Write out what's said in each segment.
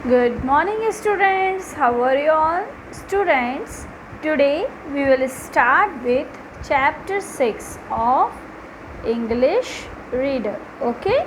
Good morning, students. How are you all? Students, today we will start with chapter 6 of English Reader. Okay?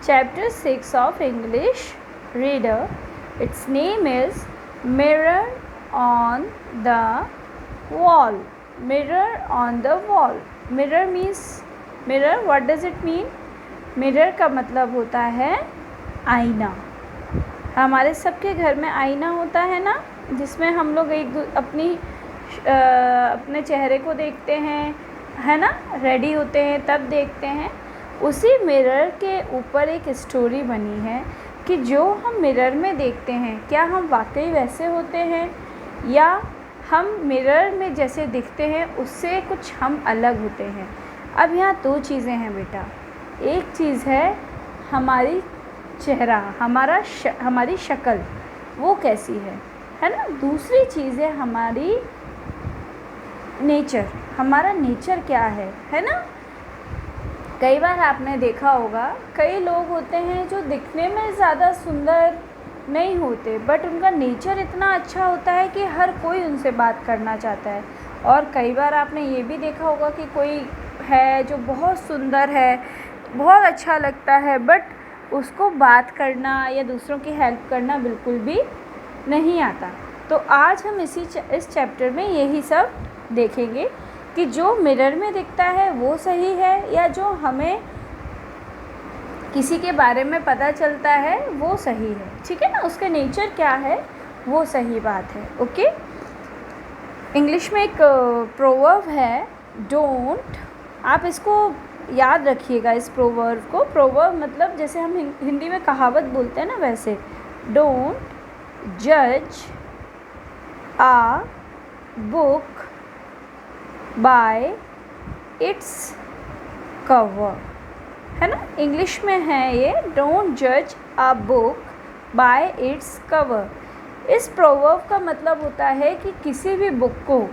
Chapter 6 of English Reader. Its name is Mirror on the Wall. Mirror on the Wall. Mirror means mirror. What does it mean? Mirror का मतलब होता है आईना. हमारे सबके घर में आईना होता है ना, जिसमें हम लोग अपने चेहरे को देखते हैं, है ना, रेडी होते हैं तब देखते हैं. उसी मिरर के ऊपर एक स्टोरी बनी है कि जो हम मिरर में देखते हैं क्या हम वाकई वैसे होते हैं या हम मिरर में जैसे दिखते हैं उससे कुछ हम अलग होते हैं. अब यहाँ दो चीज़ें हैं बेटा. एक चीज़ है हमारी चेहरा, हमारी शक्ल वो कैसी है ना. दूसरी चीज़ है हमारी नेचर, हमारा नेचर क्या है ना. कई बार आपने देखा होगा कई लोग होते हैं जो दिखने में ज़्यादा सुंदर नहीं होते बट उनका नेचर इतना अच्छा होता है कि हर कोई उनसे बात करना चाहता है. और कई बार आपने ये भी देखा होगा कि कोई है जो बहुत सुंदर है, बहुत अच्छा लगता है बट उसको बात करना या दूसरों की हेल्प करना बिल्कुल भी नहीं आता. तो आज हम इस चैप्टर में यही सब देखेंगे कि जो मिरर में दिखता है वो सही है या जो हमें किसी के बारे में पता चलता है वो सही है. ठीक है ना, उसका नेचर क्या है वो सही बात है. ओके. इंग्लिश में एक प्रोवर्ब है डोंट. आप इसको याद रखिएगा, इस प्रोवर्ब को. प्रोवर्ब मतलब जैसे हम हिंदी में कहावत बोलते हैं ना, वैसे डोंट जज आ बुक बाय इट्स कवर, है ना. इंग्लिश में है ये डोंट जज आ बुक बाय इट्स कवर. इस प्रोवर्ब का मतलब होता है कि किसी भी बुक को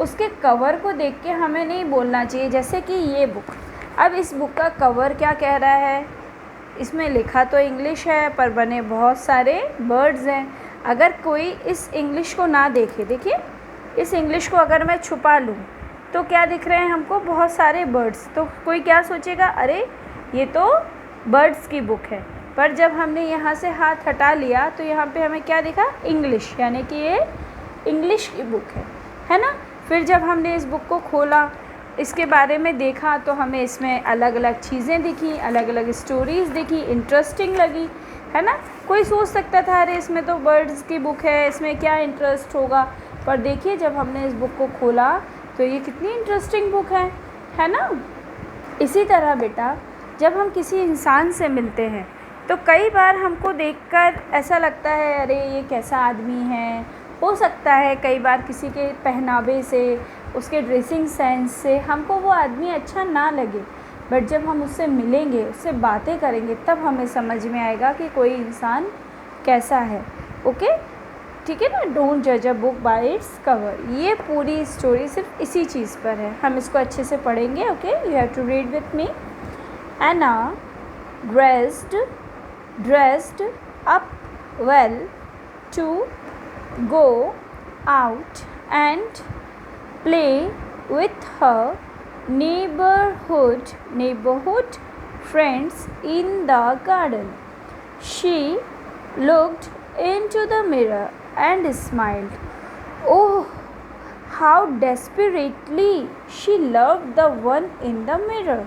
उसके कवर को देख के हमें नहीं बोलना चाहिए. जैसे कि ये बुक, अब इस बुक का कवर क्या कह रहा है, इसमें लिखा तो इंग्लिश है पर बने बहुत सारे वर्ड्स हैं. अगर कोई इस इंग्लिश को ना देखे, देखिए इस इंग्लिश को अगर मैं छुपा लूँ तो क्या दिख रहे हैं हमको, बहुत सारे बर्ड्स. तो कोई क्या सोचेगा, अरे ये तो बर्ड्स की बुक है. पर जब हमने यहाँ से हाथ हटा लिया तो यहाँ पे हमें क्या दिखा, इंग्लिश, यानी कि ये इंग्लिश की बुक है ना. फिर जब हमने इस बुक को खोला, इसके बारे में देखा तो हमें इसमें अलग अलग चीज़ें दिखी, अलग अलग स्टोरीज़ दिखी, इंटरेस्टिंग लगी, है ना. कोई सोच सकता था अरे इसमें तो बर्ड्स की बुक है, इसमें क्या इंटरेस्ट होगा. पर देखिए जब हमने इस बुक को खोला तो ये कितनी इंटरेस्टिंग बुक है ना. इसी तरह बेटा जब हम किसी इंसान से मिलते हैं तो कई बार हमको देखकर ऐसा लगता है अरे ये कैसा आदमी है. हो सकता है कई बार किसी के पहनावे से, उसके ड्रेसिंग सेंस से हमको वो आदमी अच्छा ना लगे, बट जब हम उससे मिलेंगे, उससे बातें करेंगे तब हमें समझ में आएगा कि कोई इंसान कैसा है. ओके, ठीक है ना. डोंट जज a book by its cover. ये पूरी स्टोरी सिर्फ इसी चीज़ पर है. हम इसको अच्छे से पढ़ेंगे. Okay, you have to read with me. Ana dressed up well to go out and play with her neighborhood friends in the garden. She looked into the mirror and smiled. Oh, how desperately she loved the one in the mirror.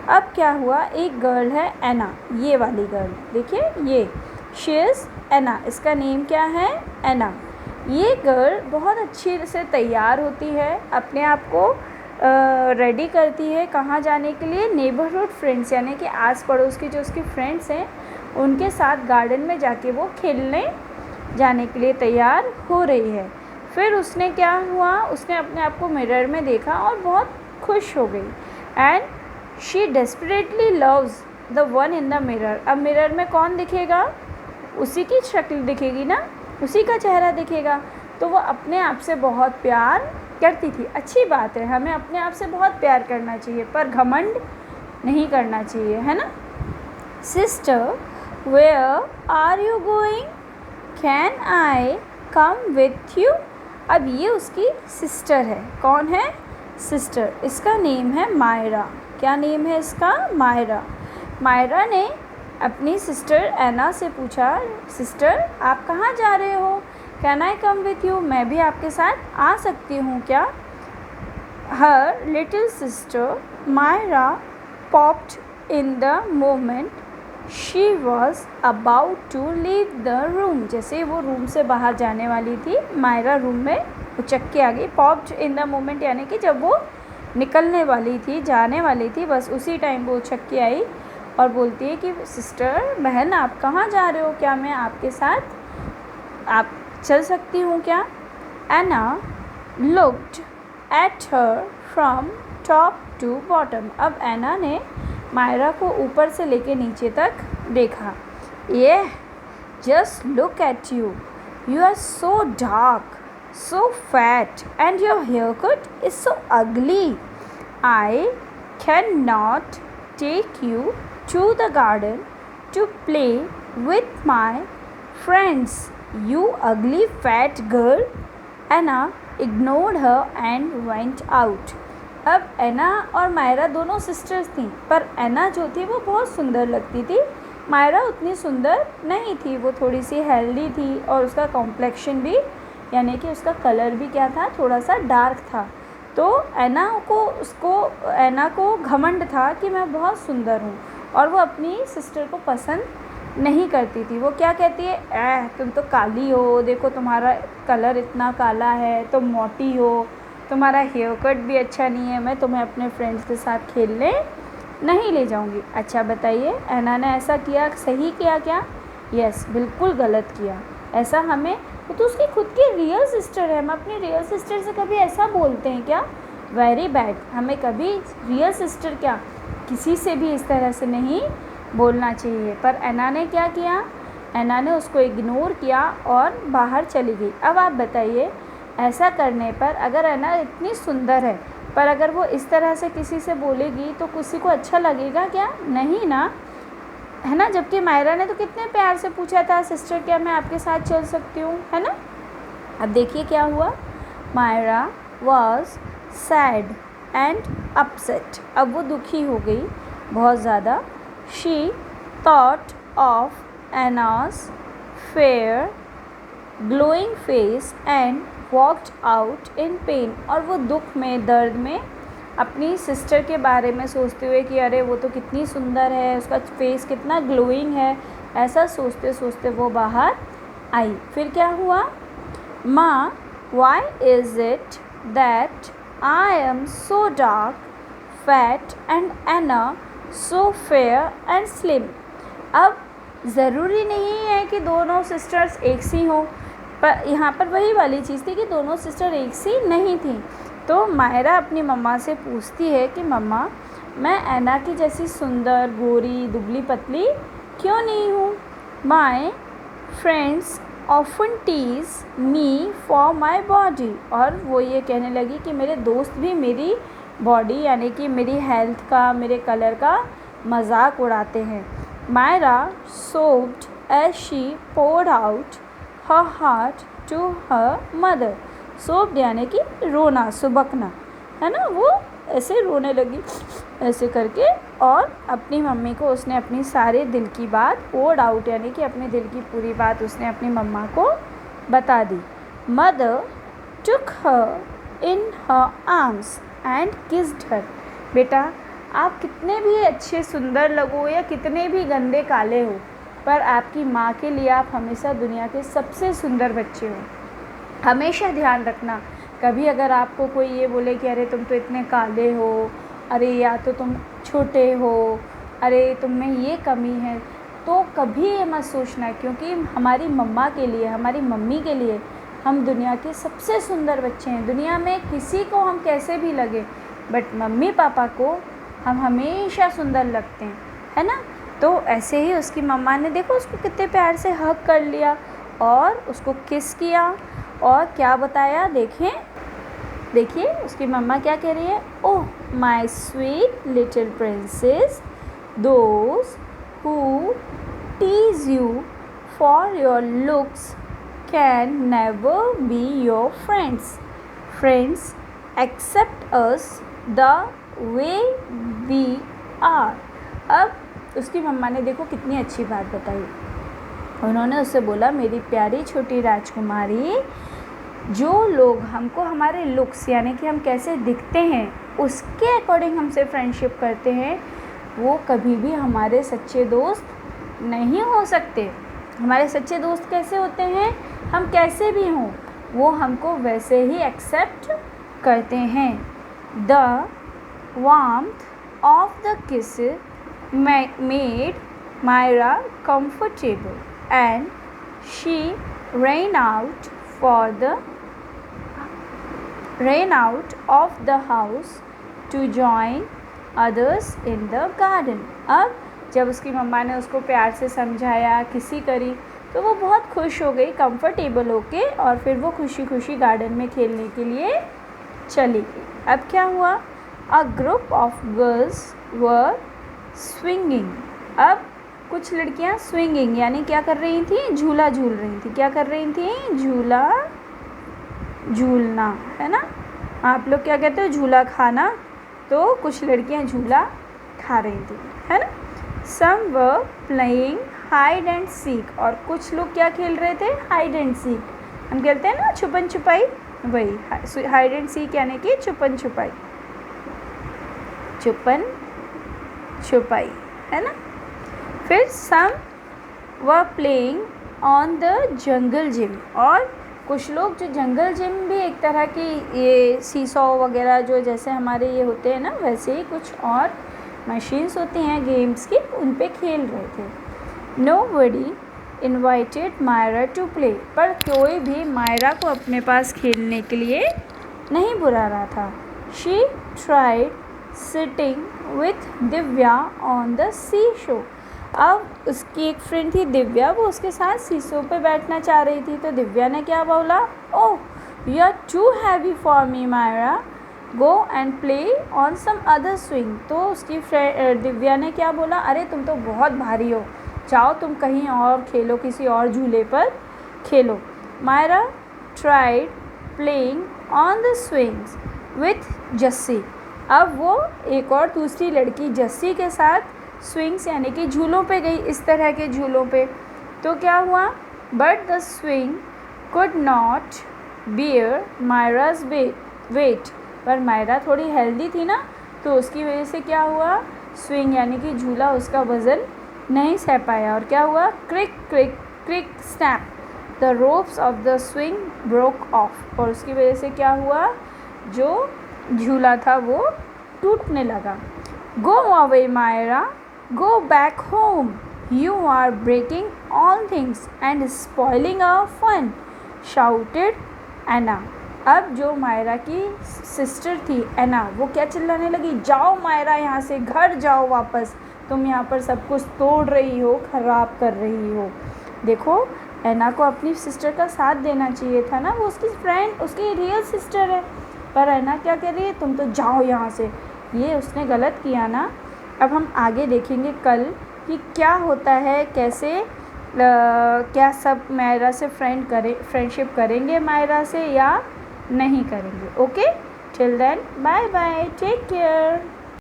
अब क्या हुआ, एक girl है एना, ये वाली girl देखिए, ये she is एना. इसका नेम क्या है, एना. ये गर्ल बहुत अच्छे से तैयार होती है, अपने आप को रेडी करती है कहाँ जाने के लिए, नेबरहुड फ्रेंड्स यानी कि आस पड़ोस की जो उसकी फ्रेंड्स हैं उनके साथ गार्डन में जाके वो खेलने जाने के लिए तैयार हो रही है. फिर उसने क्या हुआ, उसने अपने आप को मिरर में देखा और बहुत खुश हो गई. And she desperately loves the one in the mirror. अब मिरर में कौन दिखेगा, उसी की शक्ल दिखेगी ना, उसी का चेहरा दिखेगा. तो वो अपने आप से बहुत प्यार करती थी. अच्छी बात है, हमें अपने आप से बहुत प्यार करना चाहिए पर घमंड नहीं करना चाहिए, है ना. Sister, where are you going. Can I come with you. अब ये उसकी सिस्टर है। कौन है? सिस्टर। इसका नेम है मायरा। क्या नेम है इसका? मायरा। मायरा ने अपनी सिस्टर एना से पूछा, सिस्टर आप कहाँ जा रहे हो? Can I come with you? मैं भी आपके साथ आ सकती हूँ क्या? Her little sister Myra popped in the moment she was about to leave the room. जैसे वो रूम से बाहर जाने वाली थी, मायरा रूम में उचक के आ गई। पॉप्ड इन द मोमेंट यानी कि जब वो निकलने वाली थी, जाने वाली थी, बस उसी टाइम वो उचक के आई और बोलती है कि सिस्टर, बहन आप कहाँ जा रहे हो? क्या मैं आपके साथ आप चल सकती हूँ क्या? Anna looked at her from top to bottom. अब एना ने मायरा को ऊपर से लेके नीचे तक देखा। ये just look at you, you are so dark, so fat and your hair cut is so ugly. I can not take you to the garden to play with my friends, you ugly fat girl. Anna ignored her and went out. अब एना और मायरा दोनों sisters थीं, पर एना जो थी वो बहुत सुंदर लगती थी, मायरा उतनी सुंदर नहीं थी। वो थोड़ी सी हेल्दी थी और उसका कॉम्प्लेक्शन भी यानी कि उसका कलर भी क्या था, थोड़ा सा डार्क था। तो एना को घमंड था कि मैं बहुत सुंदर हूँ और वो अपनी सिस्टर को पसंद नहीं करती थी। वो क्या कहती है, तुम तो काली हो, देखो तुम्हारा कलर इतना काला है, तुम मोटी हो, तुम्हारा हेयर कट भी अच्छा नहीं है, मैं तुम्हें अपने फ्रेंड्स के साथ खेलने नहीं ले जाऊंगी। अच्छा बताइए, एना ने ऐसा किया, सही किया क्या? यस, बिल्कुल गलत किया। ऐसा हमें, वो तो उसकी खुद की रियल सिस्टर है, हम अपनी रियल सिस्टर से कभी ऐसा बोलते हैं क्या? Very bad. हमें कभी रियल सिस्टर क्या, किसी से भी इस तरह से नहीं बोलना चाहिए। पर एना ने क्या किया? एना ने उसको इग्नोर किया और बाहर चली गई। अब आप बताइए, ऐसा करने पर अगर एना इतनी सुंदर है पर अगर वो इस तरह से किसी से बोलेगी तो किसी को अच्छा लगेगा क्या? नहीं ना, है ना। जबकि मायरा ने तो कितने प्यार से पूछा था, सिस्टर क्या मैं आपके साथ चल सकती हूँ, है ना। अब देखिए क्या हुआ। Myra was sad and upset. अब वो दुखी हो गई बहुत ज़्यादा। She thought of Anna's fair glowing face and walked out in pain. और वो दुख में, दर्द में अपनी सिस्टर के बारे में सोचते हुए कि अरे वो तो कितनी सुंदर है, उसका फेस कितना ग्लोइंग है, ऐसा सोचते सोचते वो बाहर आई। फिर क्या हुआ? माँ, why is it that I am so dark, fat and Ana so fair and slim. अब ज़रूरी नहीं है कि दोनों सिस्टर्स एक सी हों, पर यहाँ पर वही वाली चीज़ थी कि दोनों सिस्टर एक सी नहीं थी। तो मायरा अपनी मम्मा से पूछती है कि मम्मा, मैं एना की जैसी सुंदर, गोरी, दुबली पतली क्यों नहीं हूँ? My friends often tease me for my body. और वो ये कहने लगी कि मेरे दोस्त भी मेरी बॉडी यानी कि मेरी हेल्थ का, मेरे कलर का मजाक उड़ाते हैं। Myra sobbed as she poured out her heart to her mother. Sobbed यानी कि रोना, सुबकना, है ना। वो ऐसे रोने लगी ऐसे करके और अपनी मम्मी को उसने अपनी सारे दिल की बात poured आउट यानी कि अपने दिल की पूरी बात उसने अपनी मम्मा को बता दी। Mother took her in her arms and kissed her. बेटा, आप कितने भी अच्छे सुंदर लगो या कितने भी गंदे काले हो, पर आपकी माँ के लिए आप हमेशा दुनिया के सबसे सुंदर बच्चे हो। हमेशा ध्यान रखना, कभी अगर आपको कोई ये बोले कि अरे तुम तो इतने काले हो, अरे या तो तुम छोटे हो, अरे तुम में ये कमी है, तो कभी ये मत सोचना, क्योंकि हमारी मम्मा के लिए, हमारी मम्मी के लिए हम दुनिया के सबसे सुंदर बच्चे हैं। दुनिया में किसी को हम कैसे भी लगे, बट मम्मी पापा को हम हमेशा सुंदर लगते हैं, है ना। तो ऐसे ही उसकी मम्मा ने, देखो उसको कितने प्यार से हग कर लिया और उसको किस किया और क्या बताया। देखिए उसकी मम्मा क्या कह रही है। Oh my sweet little princess, those who tease you for your looks can never be your friends. Friends accept us the way we are. अब उसकी मम्मा ने देखो कितनी अच्छी बात बताई. उन्होंने उससे बोला, मेरी प्यारी छोटी राजकुमारी, जो लोग हमको हमारे लुक्स यानी कि हम कैसे दिखते हैं उसके अकॉर्डिंग हमसे फ्रेंडशिप करते हैं, वो कभी भी हमारे सच्चे दोस्त नहीं हो सकते. हमारे सच्चे दोस्त कैसे होते हैं? हम कैसे भी हों वो हमको वैसे ही एक्सेप्ट करते हैं. The warmth of the kiss made Myra comfortable and she ran out of the house to join others in the garden. अब जब उसकी मम्मा ने उसको प्यार से समझाया, किसी करी, तो वो बहुत खुश हो गई कंफर्टेबल होके, और फिर वो खुशी खुशी गार्डन में खेलने के लिए चली गई. अब क्या हुआ? A group of girls were swinging. अब कुछ लड़कियां स्विंगिंग यानी क्या कर रही थी? झूला झूल रही थी. क्या कर रही थी? झूला झूलना, है ना. आप लोग क्या कहते हो? झूला खाना. तो कुछ लड़कियां झूला खा रही थी, है ना. Some were playing hide and seek. और कुछ लोग क्या खेल रहे थे? Hide and seek. हम कहते हैं ना छुपन छुपाई, वही हाइड एंड सीक यानी कि छुपन छुपाई. छुपन छुपाई, है ना. फिर some were playing on the jungle gym. और कुछ लोग जो जंगल जिम भी एक तरह की ये सीसॉ वगैरह जो जैसे हमारे ये होते हैं ना, वैसे ही कुछ और मशीन्स होती हैं गेम्स की, उन पे खेल रहे थे. Nobody invited Myra to play. पर कोई भी मायरा को अपने पास खेलने के लिए नहीं बुला रहा था. She tried sitting with Divya on the seashore. अब उसकी एक फ्रेंड थी दिव्या, वो उसके साथ सीसो पे बैठना चाह रही थी. तो दिव्या ने क्या बोला? Oh, you are too heavy for me Myra, go and play on some other swing. तो उसकी फ्रेंड दिव्या ने क्या बोला? अरे तुम तो बहुत भारी हो, जाओ तुम कहीं और खेलो, किसी और झूले पर खेलो. Myra tried playing on the swings with Jassi. अब वो एक और दूसरी लड़की जस्सी के साथ स्विंग्स यानी कि झूलों पे गई, इस तरह के झूलों पे. तो क्या हुआ? But the swing could not bear Myra's weight. पर मायरा थोड़ी हेल्दी थी ना, तो उसकी वजह से क्या हुआ? स्विंग यानी कि झूला उसका वज़न नहीं सह पाया. और क्या हुआ? Creak creak creak snap, the ropes of the swing broke off. और उसकी वजह से क्या हुआ? जो झूला था वो टूटने लगा. Go away Myra, go back home, you are breaking all things and spoiling our fun, shouted Anna. अब जो मायरा की सिस्टर थी एना, वो क्या चिल्लाने लगी? जाओ मायरा, यहाँ से घर जाओ वापस, तुम यहाँ पर सब कुछ तोड़ रही हो, ख़राब कर रही हो. देखो, एना को अपनी सिस्टर का साथ देना चाहिए था ना, वो उसकी फ्रेंड, उसकी रियल सिस्टर है. पर एना क्या कह रही है? तुम तो जाओ यहाँ से. ये उसने गलत किया ना. अब हम आगे देखेंगे कल कि क्या होता है, कैसे क्या सब मायरा से फ्रेंडशिप करेंगे मायरा से या नहीं करेंगे. Okay, till then bye bye, take care.